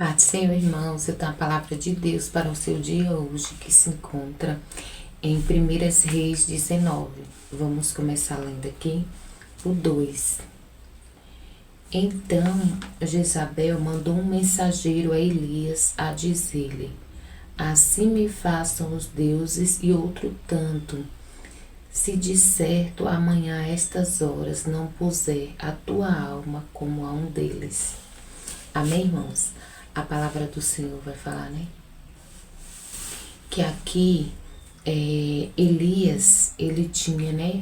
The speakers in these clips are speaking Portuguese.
Pai do Senhor, irmãos, eu tenho a palavra de Deus para o seu dia hoje, que se encontra em 1 Reis 19. Vamos começar lendo aqui o 2. Então Jezabel mandou um mensageiro a Elias a dizer-lhe: assim me façam os deuses e outro tanto, se de certo amanhã a estas horas não puser a tua alma como a um deles. Amém, irmãos? A palavra do Senhor vai falar, né? Que aqui Elias, ele tinha, né?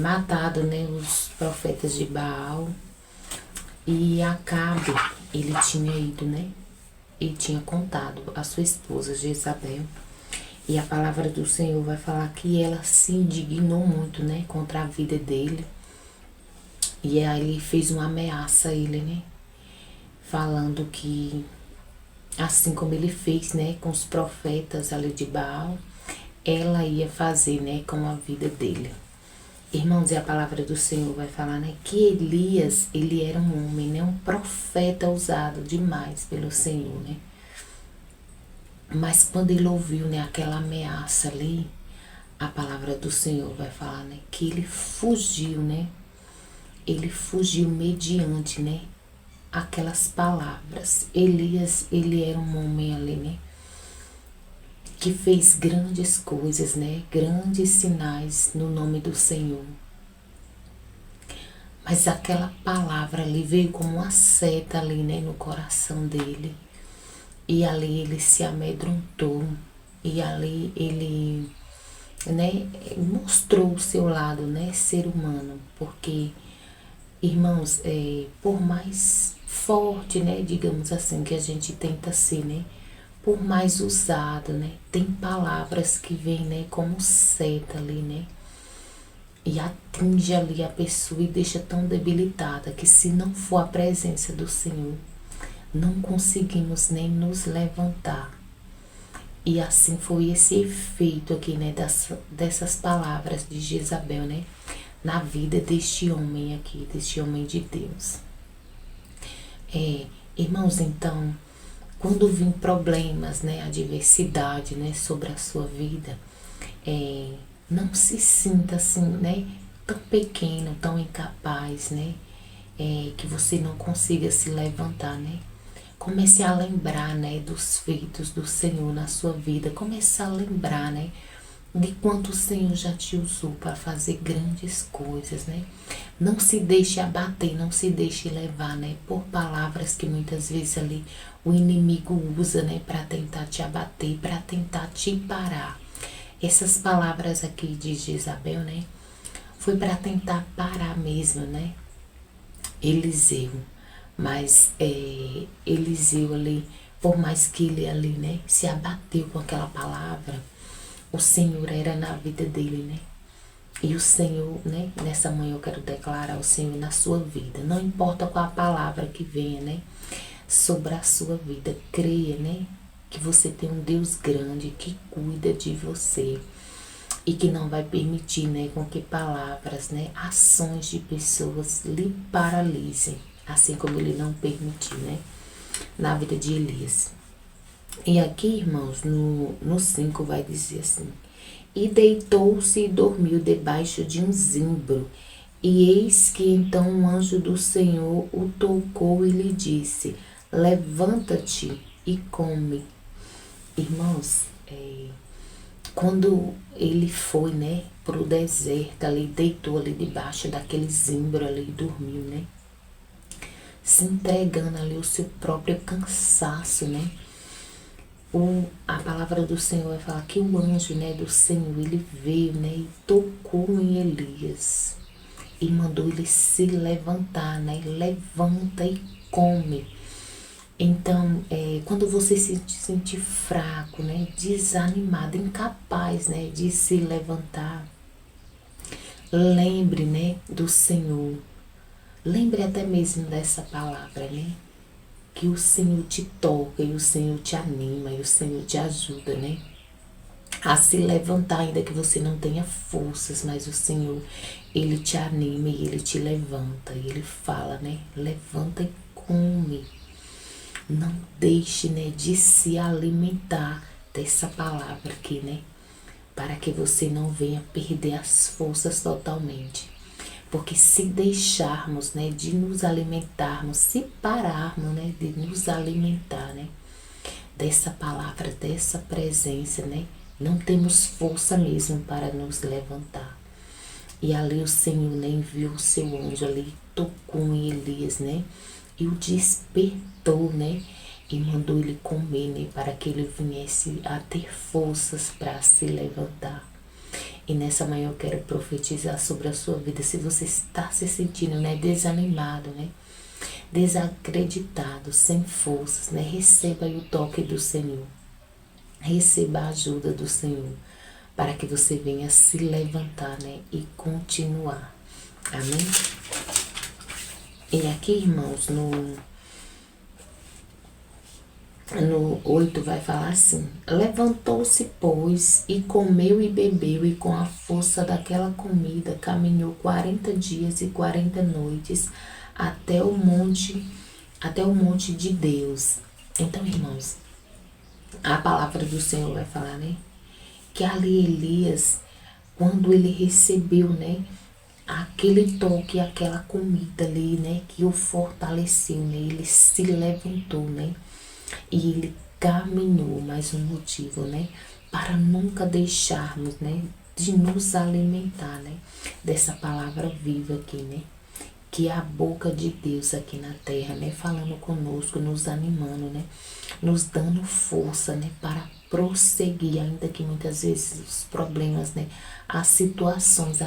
Matado, né? Os profetas de Baal. E Acabe, ele tinha ido, né? E tinha contado a sua esposa Jezabel. E a palavra do Senhor vai falar que ela se indignou muito, né? Contra a vida dele. E aí ele fez uma ameaça a ele, né? Falando que, assim como ele fez, né, com os profetas ali de Baal, ela ia fazer, né, com a vida dele. Irmãos, e a palavra do Senhor vai falar, né, que Elias, ele era um homem, né, um profeta usado demais pelo Senhor, né. Mas quando ele ouviu, né, aquela ameaça ali, a palavra do Senhor vai falar, né, que ele fugiu, né. Ele fugiu mediante, né, aquelas palavras. Elias, ele era um homem ali, né, que fez grandes coisas, né, grandes sinais no nome do Senhor. Mas aquela palavra ali veio como uma seta ali, né, no coração dele. E ali ele se amedrontou. E ali ele, né, mostrou o seu lado, né, ser humano. Porque, irmãos, por mais forte, né, digamos assim, que a gente tenta ser, né, por mais usado, né, tem palavras que vêm, né, como seta ali, né, e atinge ali a pessoa e deixa tão debilitada que, se não for a presença do Senhor, não conseguimos nem nos levantar. E assim foi esse efeito aqui, né, dessas palavras de Jezabel, né, na vida deste homem aqui, deste homem de Deus. Irmãos, então, quando vem problemas, né, adversidade, né, sobre a sua vida, não se sinta assim, né, tão pequeno, tão incapaz, né, que você não consiga se levantar, né. Comece a lembrar, né, dos feitos do Senhor na sua vida. Comece a lembrar, né, de quanto o Senhor já te usou para fazer grandes coisas, né? Não se deixe abater, não se deixe levar, né, por palavras que muitas vezes ali o inimigo usa, né, para tentar te abater, para tentar te parar. Essas palavras aqui de Jezabel, né, foi para tentar parar mesmo, né, Eliseu. Mas Eliseu ali, por mais que ele ali, né, se abateu com aquela palavra, o Senhor era na vida dele, né? E o Senhor, né, nessa manhã eu quero declarar o Senhor na sua vida. Não importa qual a palavra que venha, né, sobre a sua vida. Creia, né, que você tem um Deus grande que cuida de você. E que não vai permitir, né, com que palavras, né, ações de pessoas lhe paralisem. Assim como ele não permitiu, né, na vida de Elias. E aqui, irmãos, no 5 vai dizer assim: e deitou-se e dormiu debaixo de um zimbro. E eis que então um anjo do Senhor o tocou e lhe disse: levanta-te e come. Irmãos, quando ele foi, né, pro deserto ali, deitou ali debaixo daquele zimbro ali e dormiu, né, se entregando ali o seu próprio cansaço, né. A palavra do Senhor vai falar que o anjo, né, do Senhor, ele veio, né, e tocou em Elias e mandou ele se levantar, né, levanta e come. Então, quando você se sentir fraco, né, desanimado, incapaz, né, de se levantar, lembre, né, do Senhor. Lembre até mesmo dessa palavra, né, que o Senhor te toca e o Senhor te anima e o Senhor te ajuda, né, a se levantar, ainda que você não tenha forças, mas o Senhor, ele te anima e ele te levanta, e ele fala, né, levanta e come. Não deixe, né, de se alimentar dessa palavra aqui, né? Para que você não venha perder as forças totalmente. Porque se deixarmos, né, de nos alimentarmos, se pararmos, né, de nos alimentar, né, dessa palavra, dessa presença, né, não temos força mesmo para nos levantar. E ali o Senhor, né, enviou o seu anjo ali, tocou em Elias, né, e o despertou, né, e mandou ele comer, né, para que ele viesse a ter forças para se levantar. E nessa manhã eu quero profetizar sobre a sua vida. Se você está se sentindo, né, desanimado, né, desacreditado, sem forças, né, receba aí o toque do Senhor. Receba a ajuda do Senhor para que você venha se levantar, né, e continuar. Amém? E aqui, irmãos, no 8 vai falar assim: levantou-se, pois, e comeu e bebeu, e com a força daquela comida caminhou 40 dias e 40 noites até o monte de Deus. Então, irmãos, a palavra do Senhor vai falar, né? Que ali Elias, quando ele recebeu, né, aquele toque, aquela comida ali, né, que o fortaleceu, né, ele se levantou, né, e ele caminhou, mais um motivo, né, para nunca deixarmos, né, de nos alimentar, né, dessa palavra viva aqui, né, que é a boca de Deus aqui na terra, né, falando conosco, nos animando, né, nos dando força, né, para prosseguir, ainda que muitas vezes os problemas, né, as situações,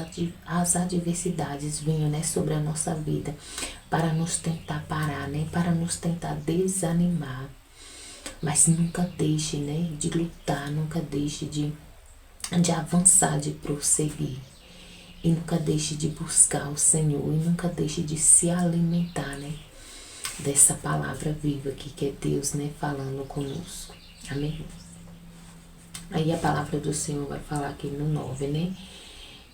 as adversidades venham, né, sobre a nossa vida, para nos tentar parar, né, para nos tentar desanimar. Mas nunca deixe, né, de lutar, nunca deixe de avançar, de prosseguir. E nunca deixe de buscar o Senhor, e nunca deixe de se alimentar, né, dessa palavra viva aqui, que é Deus, né, falando conosco. Amém? Aí a palavra do Senhor vai falar aqui no 9, né?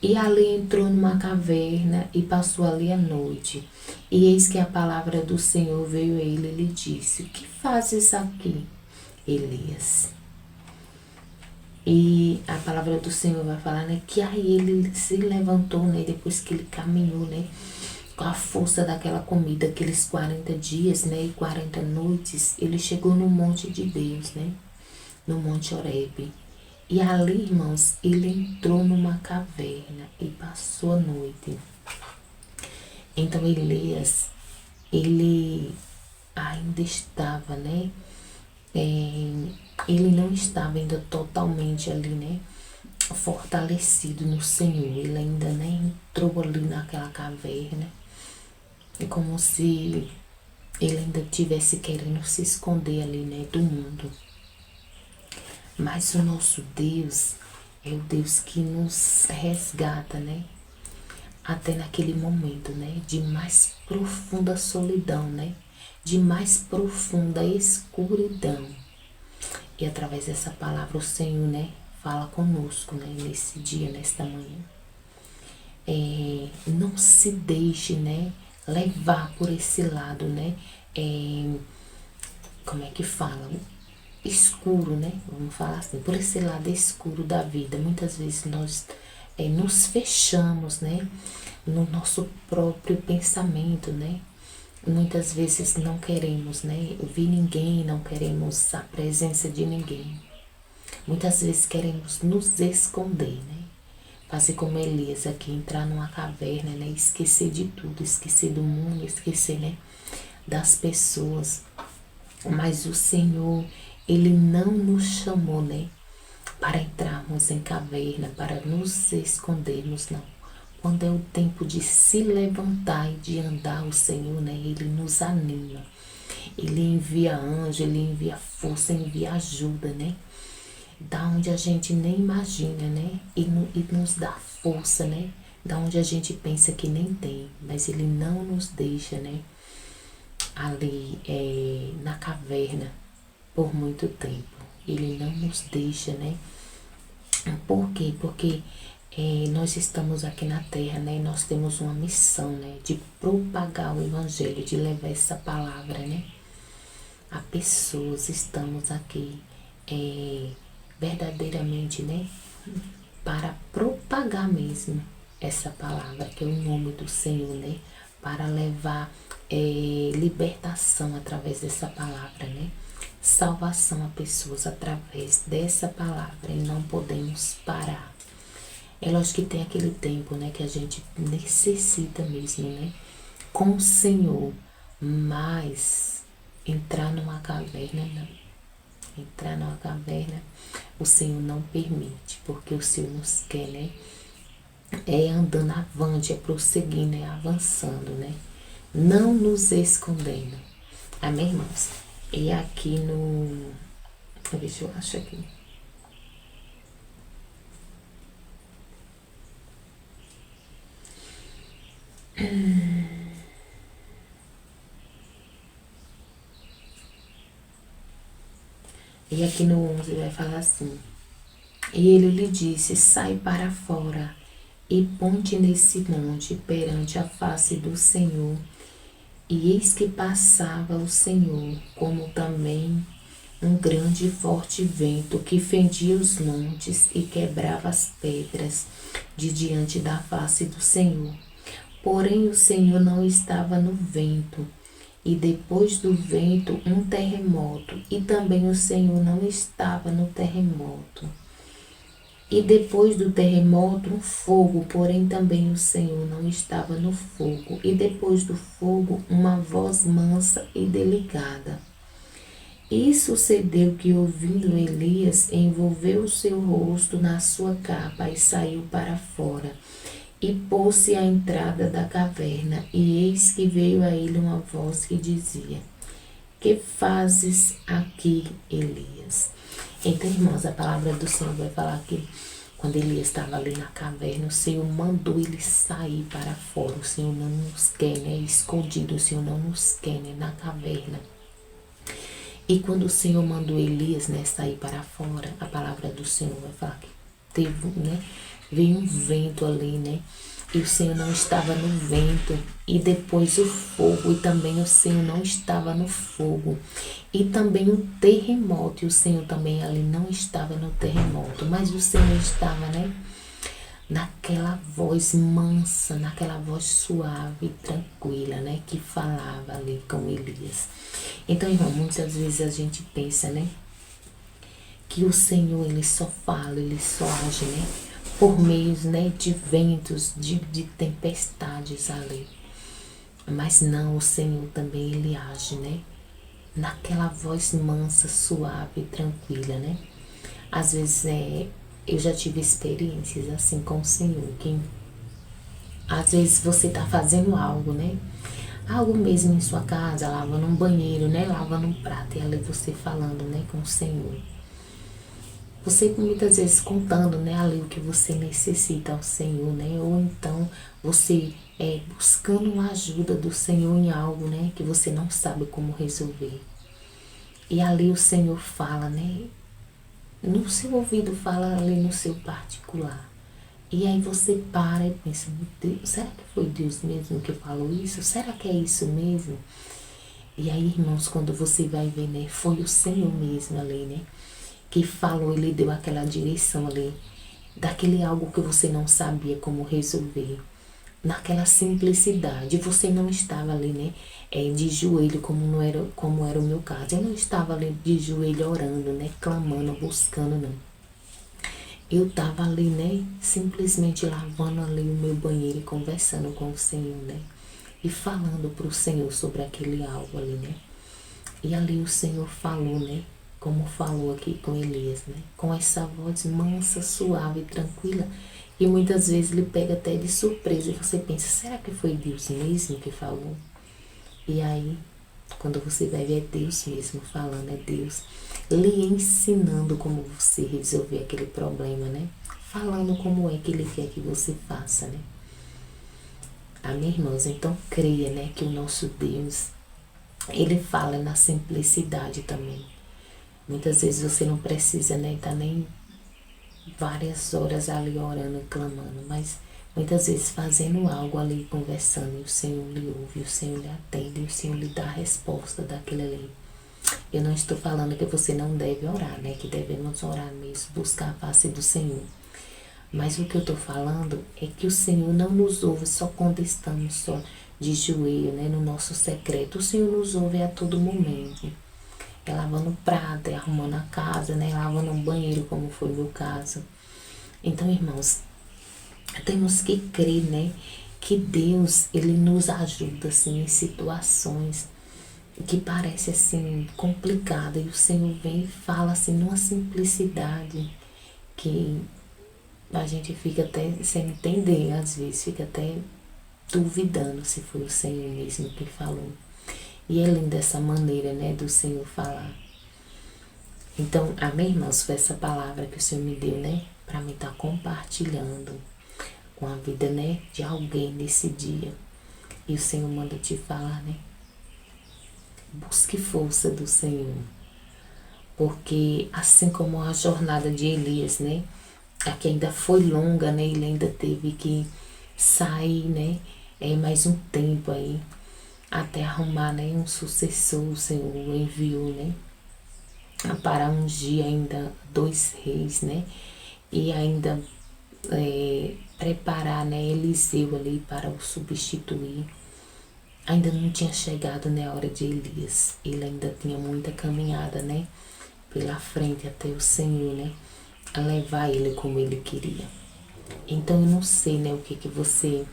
E ali entrou numa caverna e passou ali a noite. E eis que a palavra do Senhor veio a ele e lhe disse: o que fazes aqui, Elias? E a palavra do Senhor vai falar, né, que aí ele se levantou, né, depois que ele caminhou, né, com a força daquela comida, aqueles 40 dias, né, e 40 noites, ele chegou no monte de Deus, né, no monte Horebe. E ali, irmãos, ele entrou numa caverna e passou a noite. Então Elias, ele ainda estava, né, ele não estava ainda totalmente ali, né, fortalecido no Senhor. Ele ainda, né, entrou ali naquela caverna. É como se ele ainda tivesse querendo se esconder ali, né, do mundo. Mas o nosso Deus é o Deus que nos resgata, né, até naquele momento, né, de mais profunda solidão, né, de mais profunda escuridão. E através dessa palavra o Senhor, né, fala conosco, né, nesse dia, nesta manhã. Não se deixe, né, levar por esse lado, né, como é que fala? Escuro, né, vamos falar assim, por esse lado escuro da vida. Muitas vezes nós nos fechamos, né, no nosso próprio pensamento, né. Muitas vezes não queremos, né, ouvir ninguém, não queremos a presença de ninguém. Muitas vezes queremos nos esconder, né? Fazer como Elias aqui, entrar numa caverna, né? Esquecer de tudo, esquecer do mundo, esquecer, né, das pessoas. Mas o Senhor, Ele não nos chamou, né, para entrarmos em caverna, para nos escondermos, não. Quando é o tempo de se levantar e de andar, o Senhor, né, Ele nos anima. Ele envia anjo, Ele envia força, envia ajuda, né? Da onde a gente nem imagina, né? E nos dá força, né? Da onde a gente pensa que nem tem. Mas Ele não nos deixa, né, ali na caverna por muito tempo. Ele não nos deixa, né? Por quê? Porque nós estamos aqui na terra, né? E nós temos uma missão, né? De propagar o Evangelho, de levar essa palavra, né, a pessoas, estamos aqui verdadeiramente, né, para propagar mesmo essa palavra, que é o nome do Senhor, né, para levar libertação através dessa palavra, né, salvação a pessoas através dessa palavra, e não podemos parar. É lógico que tem aquele tempo, né, que a gente necessita mesmo, né, com o Senhor, mas entrar numa caverna, não. Entrar numa caverna, o Senhor não permite, porque o Senhor nos quer, né, andando avante, prosseguindo, avançando, né, não nos escondendo. Amém, irmãos? E aqui no... Deixa eu achar aqui. E aqui no 11 vai falar assim: e ele lhe disse: sai para fora e ponte nesse monte perante a face do Senhor. E eis que passava o Senhor, como também um grande e forte vento que fendia os montes e quebrava as pedras de diante da face do Senhor. Porém o Senhor não estava no vento, e depois do vento um terremoto, e também o Senhor não estava no terremoto. E depois do terremoto um fogo, porém também o Senhor não estava no fogo. E depois do fogo uma voz mansa e delicada. E sucedeu que, ouvindo Elias, envolveu o seu rosto na sua capa e saiu para fora. E pôs-se à entrada da caverna, e eis que veio a ele uma voz que dizia: que fazes aqui, Elias? Então, irmãos, a palavra do Senhor vai falar que quando Elias estava ali na caverna, o Senhor mandou ele sair para fora. O Senhor não nos quer, né, escondido, o Senhor não nos quer, né, na caverna. E quando o Senhor mandou Elias, né, sair para fora, a palavra do Senhor vai falar que teve, né, veio um vento ali, né, e o Senhor não estava no vento, e depois o fogo, e também o Senhor não estava no fogo, e também o terremoto, e o Senhor também ali não estava no terremoto, mas o Senhor estava, né, naquela voz mansa, naquela voz suave, tranquila, né, que falava ali com Elias. Então, irmão, muitas vezes a gente pensa, né, que o Senhor, ele só fala, ele só age, né, por meios, né, de ventos, de tempestades ali. Mas não, o Senhor também, ele age, né, naquela voz mansa, suave, tranquila, né. Às vezes eu já tive experiências assim com o Senhor, que às vezes você tá fazendo algo, né, algo mesmo em sua casa, lavando um banheiro, né, lavando um prato, e ali você falando, né, com o Senhor. Você muitas vezes contando, né, ali o que você necessita ao Senhor, né, ou então você buscando uma ajuda do Senhor em algo, né, que você não sabe como resolver. E ali o Senhor fala, né, no seu ouvido, fala ali no seu particular. E aí você para e pensa: meu Deus, será que foi Deus mesmo que falou isso? Será que é isso mesmo? E aí, irmãos, quando você vai ver, né, foi o Senhor mesmo ali, né, que falou, ele deu aquela direção ali, daquele algo que você não sabia como resolver. Naquela simplicidade, você não estava ali, né, de joelho, como era o meu caso. Eu não estava ali de joelho orando, né, clamando, buscando, não. Eu estava ali, né, simplesmente lavando ali o meu banheiro e conversando com o Senhor, né, e falando para o Senhor sobre aquele algo ali, né. E ali o Senhor falou, né, como falou aqui com Elias, né, com essa voz mansa, suave, tranquila, e muitas vezes lhe pega até de surpresa, e você pensa: será que foi Deus mesmo que falou? E aí, quando você vai ver, é Deus mesmo falando, é Deus lhe ensinando como você resolver aquele problema, né? Falando como é que Ele quer que você faça, né? Amém, irmãos? Então, creia, né, que o nosso Deus, Ele fala na simplicidade também. Muitas vezes você não precisa, né, tá nem várias horas ali orando e clamando, mas muitas vezes fazendo algo ali, conversando, e o Senhor lhe ouve, o Senhor lhe atende, e o Senhor lhe dá a resposta daquele ali. Eu não estou falando que você não deve orar, né? Que devemos orar mesmo, buscar a face do Senhor. Mas o que eu estou falando é que o Senhor não nos ouve só quando estamos só de joelho, né? No nosso secreto. O Senhor nos ouve a todo momento. É lavando o prato, é arrumando a casa, né? Lavando um banheiro, como foi o meu caso. Então, irmãos, temos que crer, né? Que Deus, Ele nos ajuda, assim, em situações que parece, assim, complicada. E o Senhor vem e fala, assim, numa simplicidade que a gente fica até sem entender, às vezes, fica até duvidando se foi o Senhor mesmo que falou. E é linda essa maneira, né, do Senhor falar. Então, amém, irmãos, foi essa palavra que o Senhor me deu, né, para mim estar compartilhando com a vida, né, de alguém nesse dia. E o Senhor manda te falar, né, busque força do Senhor. Porque assim como a jornada de Elias, né, a que ainda foi longa, né, ele ainda teve que sair, né, mais um tempo aí, até arrumar, né, um sucessor, o Senhor enviou, né, para ungir ainda 2 reis, né, e ainda preparar, né, Eliseu ali para o substituir. Ainda não tinha chegado, né, a hora de Elias. Ele ainda tinha muita caminhada, né, pela frente até o Senhor, né, a levar ele como ele queria. Então eu não sei, né, o que você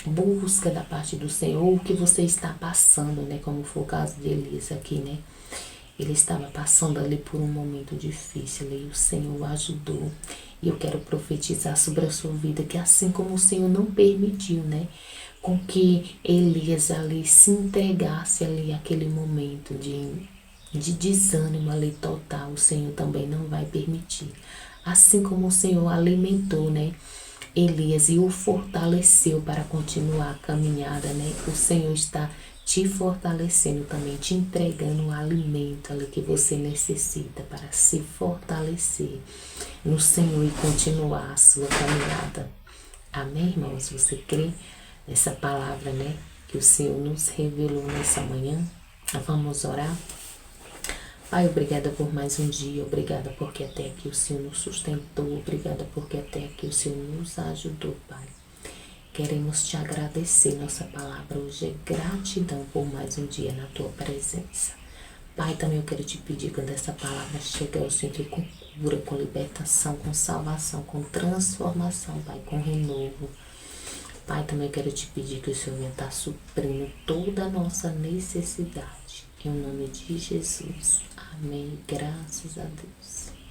busca da parte do Senhor, o que você está passando, né, como foi o caso de Elias aqui, né. Ele estava passando ali por um momento difícil e o Senhor o ajudou. E eu quero profetizar sobre a sua vida que assim como o Senhor não permitiu, né, com que Elias ali se entregasse ali aquele momento de desânimo ali total, o Senhor também não vai permitir. Assim como o Senhor alimentou, né, Elias e o fortaleceu para continuar a caminhada, né, o Senhor está te fortalecendo também, te entregando o alimento ali que você necessita para se fortalecer no Senhor e continuar a sua caminhada. Amém, irmãos? Você crê nessa palavra, né, que o Senhor nos revelou nessa manhã? Vamos orar? Pai, obrigada por mais um dia, obrigada porque até aqui o Senhor nos sustentou, obrigada porque até aqui o Senhor nos ajudou, Pai. Queremos te agradecer, nossa palavra hoje é gratidão por mais um dia na tua presença. Pai, também eu quero te pedir quando essa palavra chega ao Senhor com cura, com libertação, com salvação, com transformação, Pai, com renovo. Pai, também eu quero te pedir que o Senhor venha estar suprindo toda a nossa necessidade. Em nome de Jesus. Amém. Graças a Deus.